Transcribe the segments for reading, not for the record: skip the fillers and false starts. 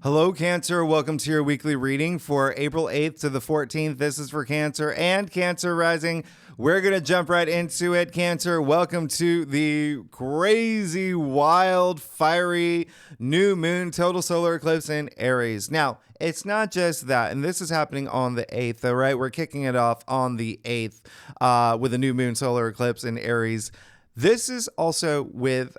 Hello, Cancer. Welcome to your weekly reading for April 8th to the 14th. This is for Cancer and Cancer Rising. We're going to jump right into it. Cancer, welcome to the crazy, wild, fiery new moon total solar eclipse in Aries. Now, it's not just that, and this is happening on the 8th, all right? We're kicking it off on the 8th with a new moon solar eclipse in Aries. This is also with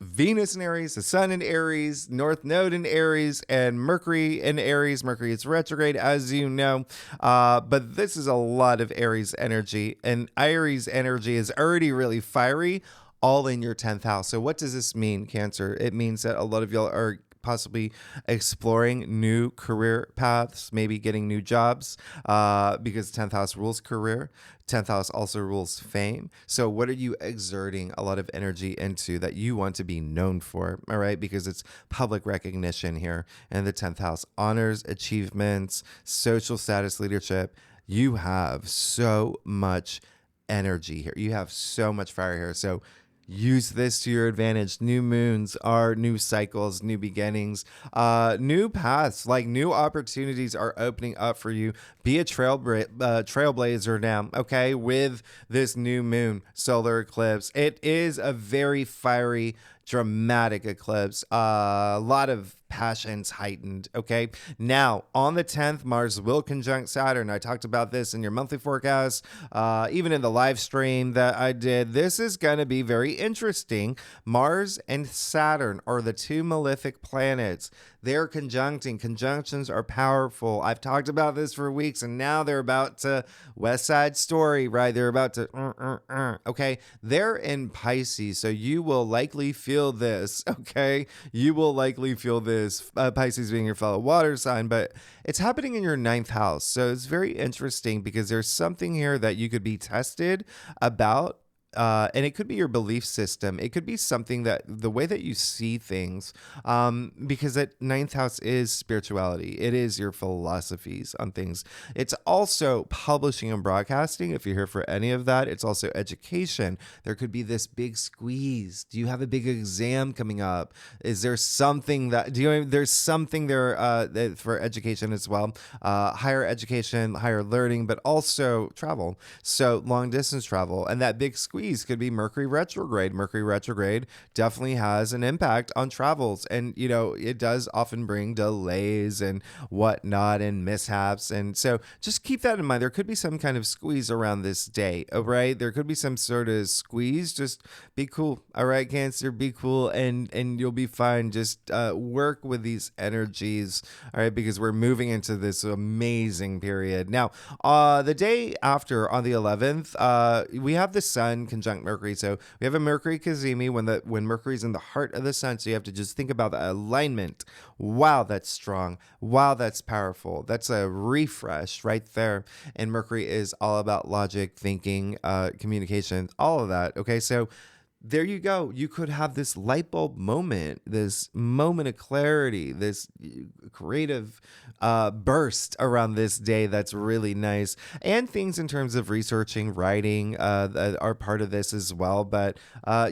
Venus in Aries, the Sun in Aries, North Node in Aries, and Mercury in Aries. Mercury is retrograde, as you know, but this is a lot of Aries energy, and Aries energy is already really fiery, all in your 10th house. So what does this mean, Cancer? It means that a lot of y'all are possibly exploring new career paths, maybe getting new jobs, because 10th house rules career. 10th house also rules fame. So what are you exerting a lot of energy into that you want to be known for? All right, because it's public recognition here. And the 10th house honors, achievements, social status, leadership. You have so much energy here. You have so much fire here. So use this to your advantage. New moons are new cycles, new beginnings, new paths, like new opportunities are opening up for you. Be a trailblazer now, okay, with this new moon solar eclipse. It is a very fiery, dramatic eclipse. A lot of passions heightened. Okay. Now, on the 10th, Mars will conjunct Saturn. I talked about this in your monthly forecast, even in the live stream that I did. This is going to be very interesting. Mars and Saturn are the two malefic planets. They're conjuncting. Conjunctions are powerful. I've talked about this for weeks, and now they're about to West Side Story, right? They're about to, okay? They're in Pisces, so you will likely feel this, okay? You will likely feel this, Pisces being your fellow water sign, but it's happening in your 9th house. So it's very interesting because there's something here that you could be tested about. And it could be your belief system. It could be something that the way that you see things, because that 9th house is spirituality. It is your philosophies on things. It's also publishing and broadcasting. If you're here for any of that, it's also education. There could be this big squeeze. Do you have a big exam coming up? Is there something that, there's something there for education as well. Higher education, higher learning, but also travel. So long distance travel, and that big squeeze could be Mercury retrograde. Mercury retrograde definitely has an impact on travels. And, you know, it does often bring delays and whatnot and mishaps. And so just keep that in mind. There could be some kind of squeeze around this day, all right? There could be some sort of squeeze. Just be cool, all right, Cancer? Be cool and you'll be fine. Just work with these energies, all right, because we're moving into this amazing period. Now, the day after, on the 11th, we have the sun conjunct Mercury. So we have a Mercury Cazimi when Mercury's in the heart of the sun. So you have to just think about the alignment. Wow, that's strong. Wow, that's powerful. That's a refresh right there. And Mercury is all about logic, thinking, communication, all of that. Okay, so there you go. You could have this light bulb moment, this moment of clarity, this creative burst around this day that's really nice. And things in terms of researching, writing are part of this as well. But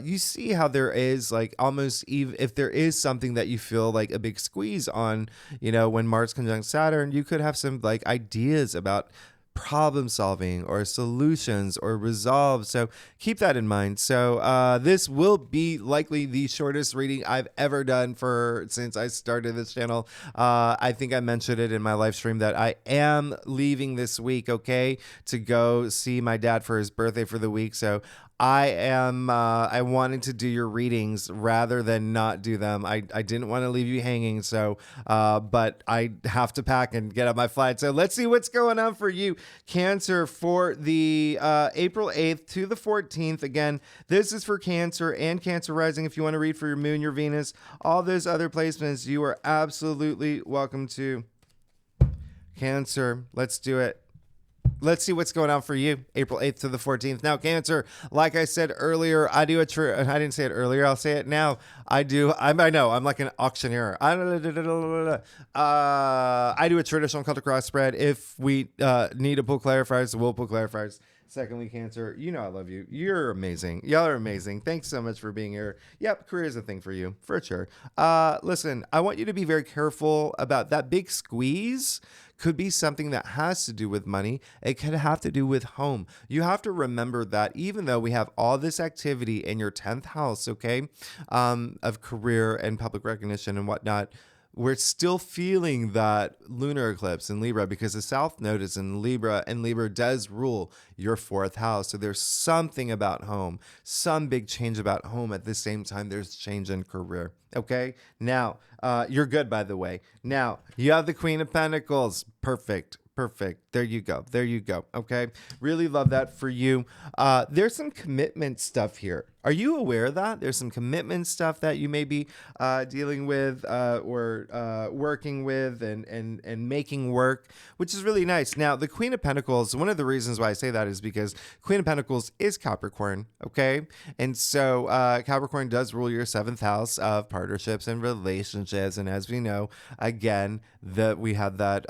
you see how there is like almost even if there is something that you feel like a big squeeze on, you know, when Mars conjunct Saturn, you could have some like ideas about problem solving or solutions or resolve. So keep that in mind. So this will be likely the shortest reading I've ever done since I started this channel. I think I mentioned it in my live stream that I am leaving this week, okay, to go see my dad for his birthday for the week. So I wanted to do your readings rather than not do them. I didn't want to leave you hanging. So, but I have to pack and get on my flight. So let's see what's going on for you, Cancer, for the April 8th to the 14th. Again, this is for Cancer and Cancer Rising. If you want to read for your moon, your Venus, all those other placements, you are absolutely welcome to. Cancer, let's do it. Let's see what's going on for you, April 8th to the 14th. Now, Cancer, like I said earlier, I didn't say it earlier, I'll say it now. I know, I'm like an auctioneer. I do a traditional Celtic cross spread. If we need to pull clarifiers, we'll pull clarifiers. Secondly, Cancer, you know I love you. You're amazing. Y'all are amazing. Thanks so much for being here. Yep, career is a thing for you, for sure. Listen, I want you to be very careful about that big squeeze. Could be something that has to do with money. It could have to do with home. You have to remember that even though we have all this activity in your 10th house, okay, of career and public recognition and whatnot, we're still feeling that lunar eclipse in Libra because the South Node is in Libra, and Libra does rule your 4th house. So there's something about home, some big change about home. At the same time, there's change in career. Okay. Now, you're good, by the way. Now, you have the Queen of Pentacles. Perfect. Perfect. There you go. There you go. Okay. Really love that for you. There's some commitment stuff here. Are you aware of that? There's some commitment stuff that you may be dealing with or working with and making work, which is really nice. Now, the Queen of Pentacles, one of the reasons why I say that is because Queen of Pentacles is Capricorn, okay? And so Capricorn does rule your 7th house of partnerships and relationships. And as we know, again, that we have that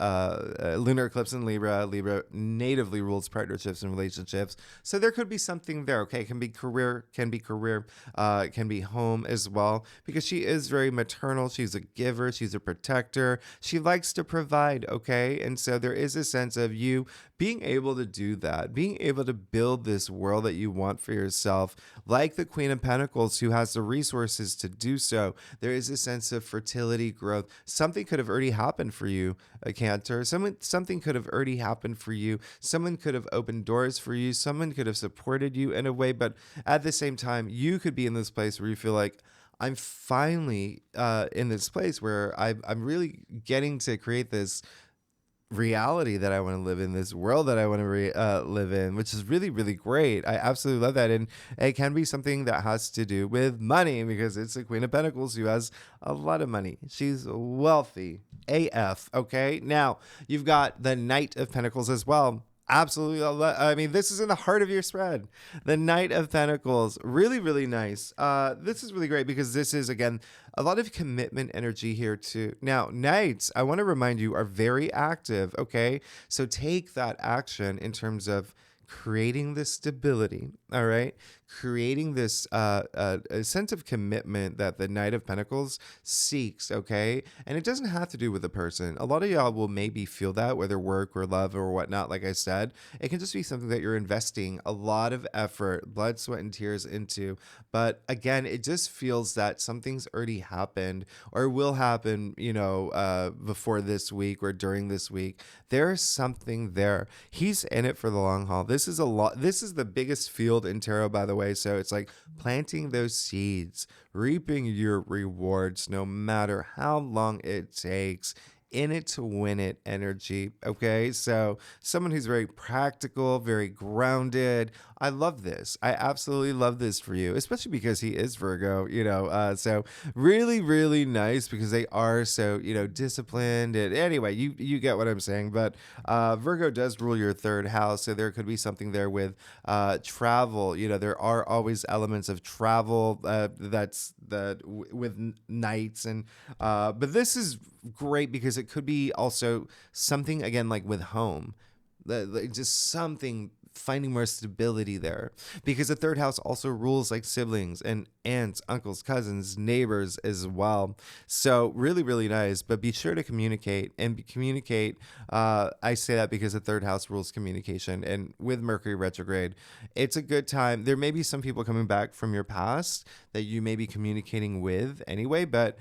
lunar eclipse in Libra. Libra natively rules partnerships and relationships. So there could be something there, okay? It can be career, it can be home as well, because she is very maternal. She's a giver. She's a protector. She likes to provide, okay? And so there is a sense of you being able to do that, being able to build this world that you want for yourself, like the Queen of Pentacles, who has the resources to do so. There is a sense of fertility, growth. Something could have already happened for you, a Cancer. Something could have already happened for you. Someone could have opened doors for you. Someone could have supported you in a way, but at the same time, you could be in this place where you feel like, I'm finally in this place where I'm really getting to create this reality that I want to live in, this world that I want to live in, which is really, really great. I absolutely love that. And it can be something that has to do with money, because it's the Queen of Pentacles who has a lot of money. She's wealthy AF. Okay. Now you've got the Knight of Pentacles as well. Absolutely. I mean, this is in the heart of your spread. The Knight of Pentacles. Really, really nice. This is really great because this is, again, a lot of commitment energy here too. Now, Knights, I want to remind you, are very active. Okay. So take that action in terms of creating this stability. All right. Creating this a sense of commitment that the Knight of Pentacles seeks, okay? And it doesn't have to do with a person. A lot of y'all will maybe feel that, whether work or love or whatnot, like I said. It can just be something that you're investing a lot of effort, blood, sweat, and tears into. But again, it just feels that something's already happened or will happen, before this week or during this week. There's something there. He's in it for the long haul. This is the biggest field in tarot, by the way. So it's like planting those seeds, reaping your rewards, no matter how long it takes. In it to win it energy. Okay. So someone who's very practical, very grounded. I love this. I absolutely love this for you, especially because he is Virgo, so really, really nice because they are so, disciplined. And anyway, you get what I'm saying. But Virgo does rule your 3rd house. So there could be something there with travel. There are always elements of travel with nights. And but this is great because it could be also something, again, like with home, just something, finding more stability there, because the 3rd house also rules like siblings and aunts, uncles, cousins, neighbors as well. So really, really nice. But be sure to communicate and communicate. I say that because the 3rd house rules communication, and with Mercury retrograde, it's a good time. There may be some people coming back from your past that you may be communicating with anyway, but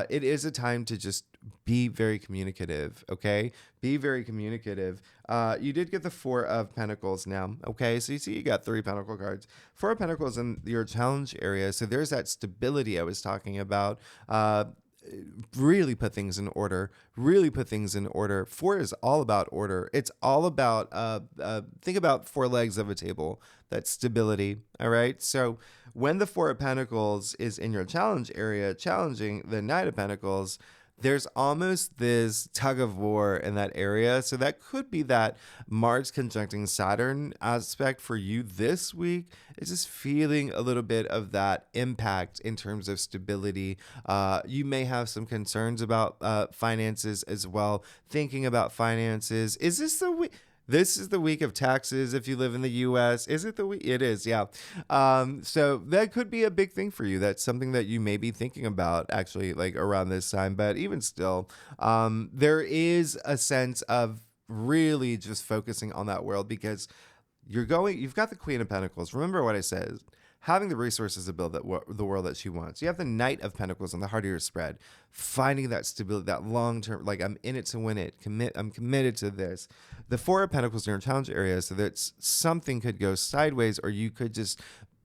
it is a time to just be very communicative. Okay. Be very communicative. You did get the 4 of Pentacles now. Okay. So you see, you got 3 Pentacle cards. 4 of Pentacles in your challenge area. So there's that stability I was talking about. Really put things in order. 4 is all about order. It's all about, think about 4 legs of a table. That's stability. All right. So when the 4 of Pentacles is in your challenge area, challenging the Knight of Pentacles, there's almost this tug of war in that area. So that could be that Mars conjuncting Saturn aspect for you this week. It's just feeling a little bit of that impact in terms of stability. You may have some concerns about finances as well. Thinking about finances. Is this the week? This is the week of taxes if you live in the US. Is it the week? It is, yeah. So that could be a big thing for you. That's something that you may be thinking about actually like around this time. But even still, there is a sense of really just focusing on that world because you've got the Queen of Pentacles. Remember what I said. Having the resources to build the world that she wants. You have the Knight of Pentacles on the heart of your spread. Finding that stability, that long-term, like I'm in it to win it. I'm committed to this. The Four of Pentacles in your challenge area, so that something could go sideways, or you could just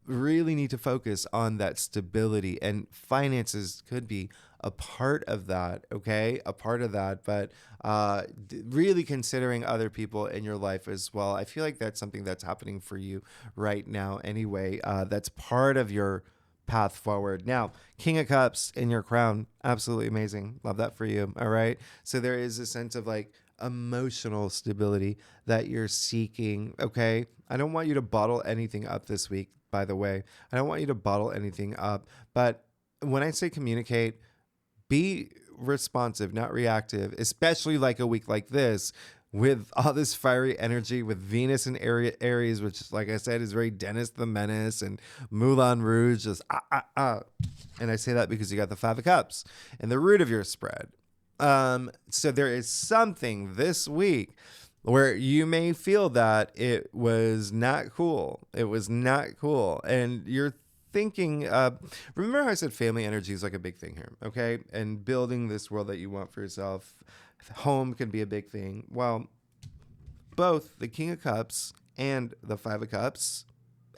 really need to focus on that stability, and finances could be a part of that, okay? A part of that, but really considering other people in your life as well. I feel like that's something that's happening for you right now anyway. That's part of your path forward. Now, King of Cups in your crown, absolutely amazing. Love that for you, all right? So there is a sense of like emotional stability that you're seeking, okay? I don't want you to bottle anything up this week, by the way. I don't want you to bottle anything up, but when I say communicate, be responsive, not reactive, especially like a week like this with all this fiery energy with Venus in Aries, which, like I said, is very Dennis the Menace and Moulin Rouge, just And I say that because you got the Five of Cups and the root of your spread. So there is something this week where you may feel that it was not cool. It was not cool. And you're thinking, remember how I said family energy is like a big thing here, okay? And building this world that you want for yourself. Home can be a big thing. Well, both the King of Cups and the Five of Cups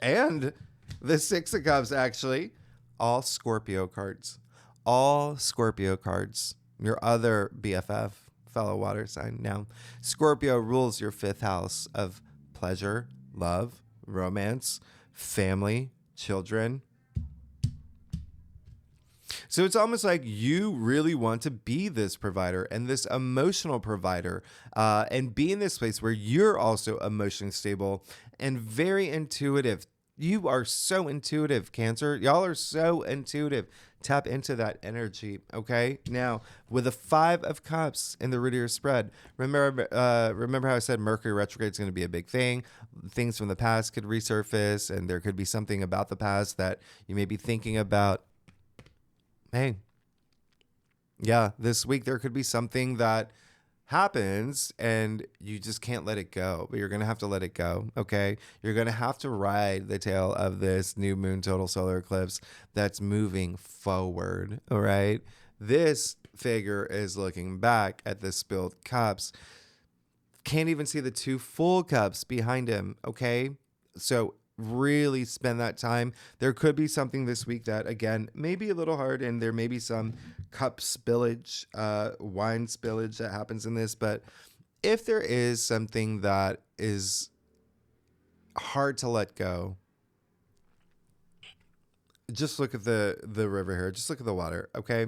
and the Six of Cups, actually, all Scorpio cards. All Scorpio cards. Your other BFF, fellow water sign. Now, Scorpio rules your fifth house of pleasure, love, romance, family, children. So it's almost like you really want to be this provider and this emotional provider, and be in this place where you're also emotionally stable and very intuitive. You are so intuitive, Cancer. Y'all are so intuitive. Tap into that energy, okay? Now, with the Five of Cups in the root of your spread, remember how I said Mercury retrograde is going to be a big thing. Things from the past could resurface, and there could be something about the past that you may be thinking about. Hey, yeah, this week there could be something that happens and you just can't let it go, but you're going to have to let it go, okay? You're going to have to ride the tail of this new moon total solar eclipse that's moving forward, all right? This figure is looking back at the spilled cups. Can't even see the two full cups behind him, okay? So really spend that time. There could be something this week that, again, may be a little hard, and there may be some cup spillage, wine spillage that happens in this. But if there is something that is hard to let go, just look at the river here. Just look at the water, okay?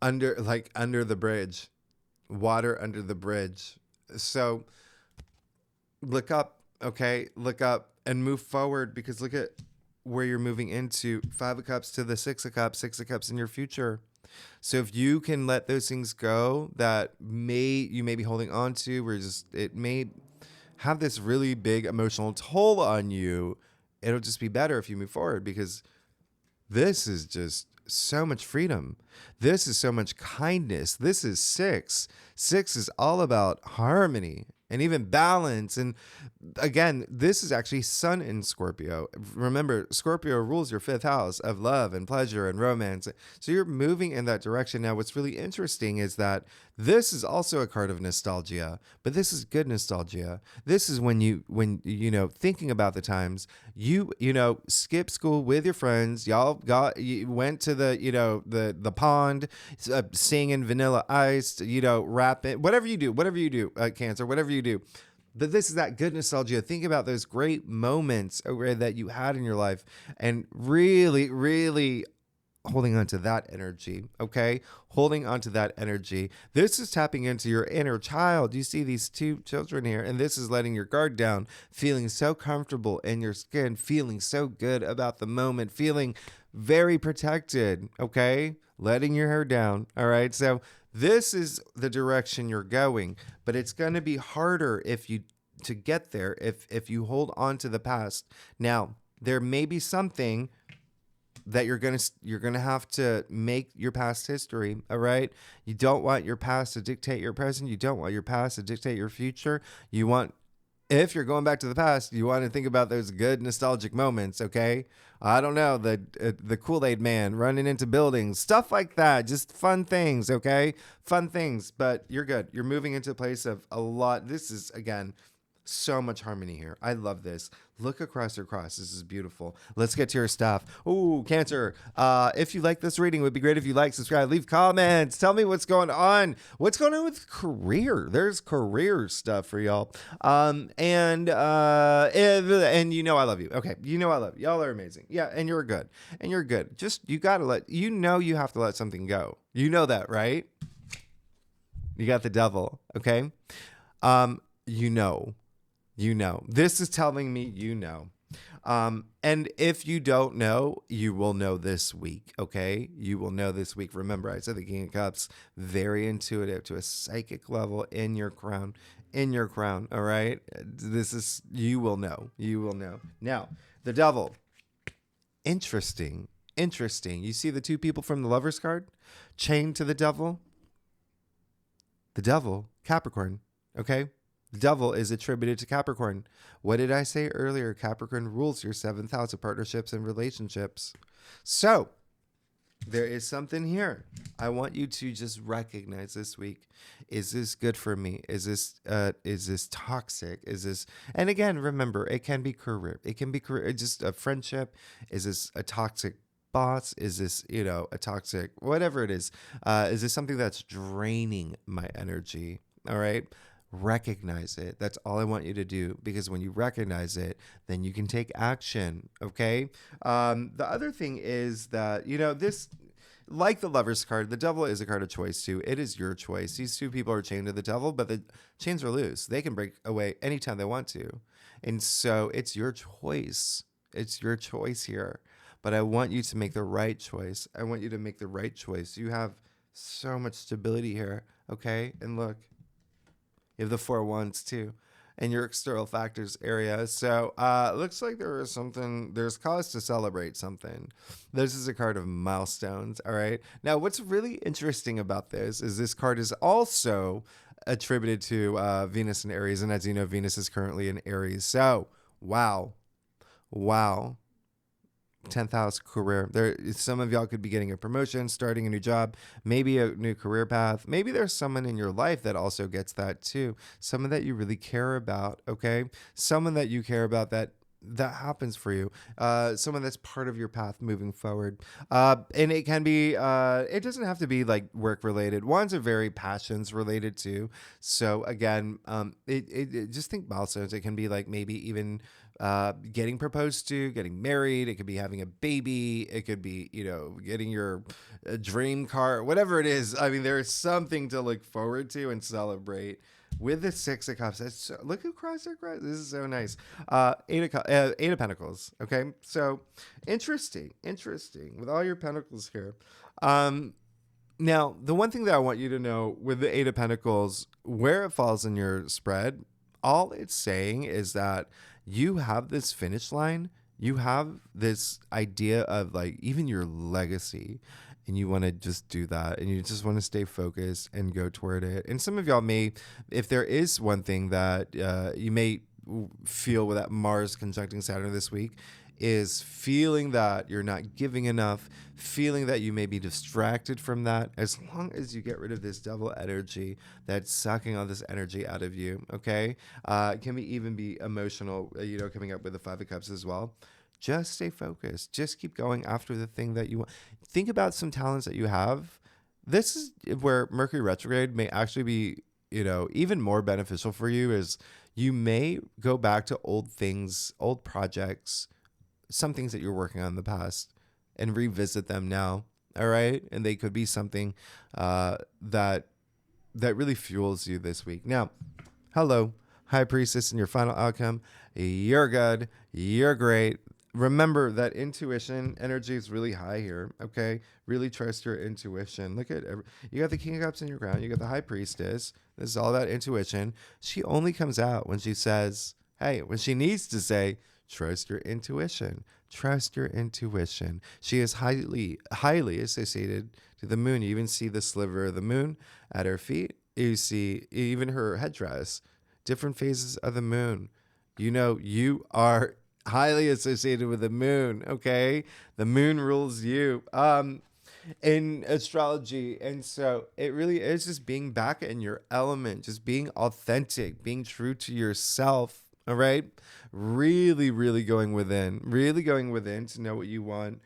Under the bridge, water under the bridge. So look up, okay? Look up and move forward, because look at where you're moving into. Five of Cups to the Six of Cups in your future. So if you can let those things go that you may be holding on to, where it may have this really big emotional toll on you, it'll just be better if you move forward, because this is just so much freedom. This is so much kindness. This is six. Six is all about harmony and even balance. And again, this is actually Sun in Scorpio. Remember, Scorpio rules your fifth house of love and pleasure and romance. So you're moving in that direction. Now, what's really interesting is that this is also a card of nostalgia, but this is good nostalgia. This is when you thinking about the times you skip school with your friends. You went to the pond, singing Vanilla Ice, rapping, whatever you do, Cancer, whatever you do. But this is that good nostalgia. Think about those great moments that you had in your life, and really, really holding on to that energy, okay? Holding on to that energy. This is tapping into your inner child. You see these two children here, and this is letting your guard down, feeling so comfortable in your skin, feeling so good about the moment, feeling very protected, okay? Letting your hair down, all right? So this is the direction you're going, but it's going to be harder if you to get there if you hold on to the past. Now, there may be something that you're gonna have to make your past history. All right, you don't want your past to dictate your present. You don't want your past to dictate your future. You want, if you're going back to the past, you want to think about those good nostalgic moments. Okay, I don't know, the Kool-Aid man running into buildings, stuff like that, just fun things. Okay, fun things. But you're good. You're moving into a place of a lot. This is, again, so much harmony here. I love this. Look across your cross. This is beautiful. Let's get to your stuff. Ooh, Cancer. If you like this reading, it would be great if you like, subscribe, leave comments. Tell me what's going on. What's going on with career? There's career stuff for y'all. And you know I love you. Okay, you know I love you. Y'all are amazing. Yeah, and you're good. And you're good. Just, you gotta you have to let something go. You know that, right? You got the devil. Okay. You know, this is telling me, and if you don't know, you will know this week. Okay. You will know this week. Remember, I said the King of Cups, very intuitive to a psychic level in your crown. All right. This is, you will know. Now, the devil. Interesting. You see the two people from the Lover's card chained to the devil? The devil, Capricorn. Okay. The devil is attributed to Capricorn. What did I say earlier? Capricorn rules your 7th house of partnerships and relationships. So there is something here. I want you to just recognize this week. Is this good for me? Is this toxic? Is this, and again, remember, it can be career. It can be career, just a friendship. Is this a toxic boss? Is this, a toxic, whatever it is this something that's draining my energy? All right. Recognize it. That's all I want you to do, because when you recognize it, then you can take action. Okay. The other thing is that, this, like the Lover's card, the devil is a card of choice too. It is your choice. These two people are chained to the devil, but the chains are loose. They can break away anytime they want to. And so it's your choice. It's your choice here. But I want you to make the right choice. You have so much stability here. Okay. And look, you have the 4 wands too, and your external factors area. So looks like there's cause to celebrate something. This is a card of milestones. All right. Now, what's really interesting about this card is also attributed to Venus and Aries. And as you know, Venus is currently in Aries. So, wow. 10th house, career. Some of y'all could be getting a promotion, starting a new job, maybe a new career path. Maybe there's someone in your life that also gets that too. Someone that you really care about. Okay. Someone that you care about that happens for you. Someone that's part of your path moving forward. And it can be, it doesn't have to be like work related. Wands are very passions related too. So again, it just think milestones. It can be like maybe even getting proposed to, getting married. It could be having a baby. It could be, getting your dream car, whatever it is. I mean, there's something to look forward to and celebrate with the 6 of Cups. Look across their cross. This is so nice. 8 of Pentacles. Okay. So interesting with all your pentacles here. Now, the one thing that I want you to know with the 8 of Pentacles, where it falls in your spread, all it's saying is that you have this finish line. You have this idea of like even your legacy, and you want to just do that, and you just want to stay focused and go toward it. And some of y'all may, if there is one thing that you may feel with that Mars conjuncting Saturn this week, is feeling that you're not giving enough, feeling that you may be distracted from that. As long as you get rid of this devil energy that's sucking all this energy out of you, okay? It can even be emotional, coming up with the 5 of Cups as well. Just stay focused. Just keep going after the thing that you want. Think about some talents that you have. This is where Mercury retrograde may actually be, even more beneficial for you, is you may go back to old things, old projects, some things that you're working on in the past, and revisit them now. All right. And they could be something that really fuels you this week. Now, hello, High Priestess, and your final outcome. You're good. You're great. remember that intuition energy is really high here. Okay. Really trust your intuition. Look at you got the King of Cups in your crown. You got the High Priestess. This is all about intuition. She only comes out when she says, hey, when she needs to say, trust your intuition. Trust your intuition. She is highly associated to the moon. You even see the sliver of the moon at her feet. You see even her headdress, different phases of the moon. You know, you are highly associated with the moon. Okay. The moon rules you. In astrology. And so it really is just being back in your element, just being authentic, being true to yourself. All right. Really going within to know what you want.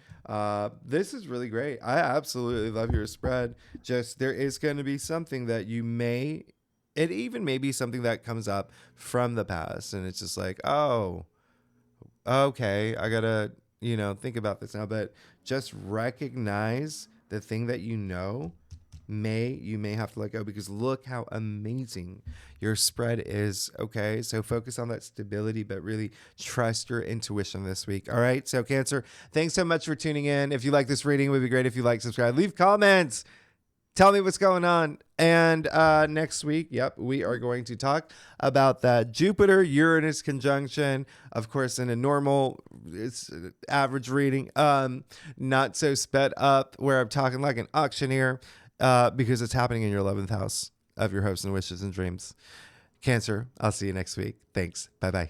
This is really great. I absolutely love your spread. Just there is going to be something that it even may be something that comes up from the past. And it's just like, oh, okay, I gotta, think about this now. But just recognize the thing that you may have to let go, because look how amazing your spread is. Okay, so focus on that stability, but really trust your intuition this week. All right, so Cancer, thanks so much for tuning in. If you like this reading, it would be great if you like, subscribe, leave comments. Tell me what's going on. And next week, we are going to talk about that Jupiter-Uranus conjunction. Of course, in a normal, it's average reading, not so sped up, where I'm talking like an auctioneer, because it's happening in your 11th house of your hopes and wishes and dreams. Cancer, I'll see you next week. Thanks. Bye-bye.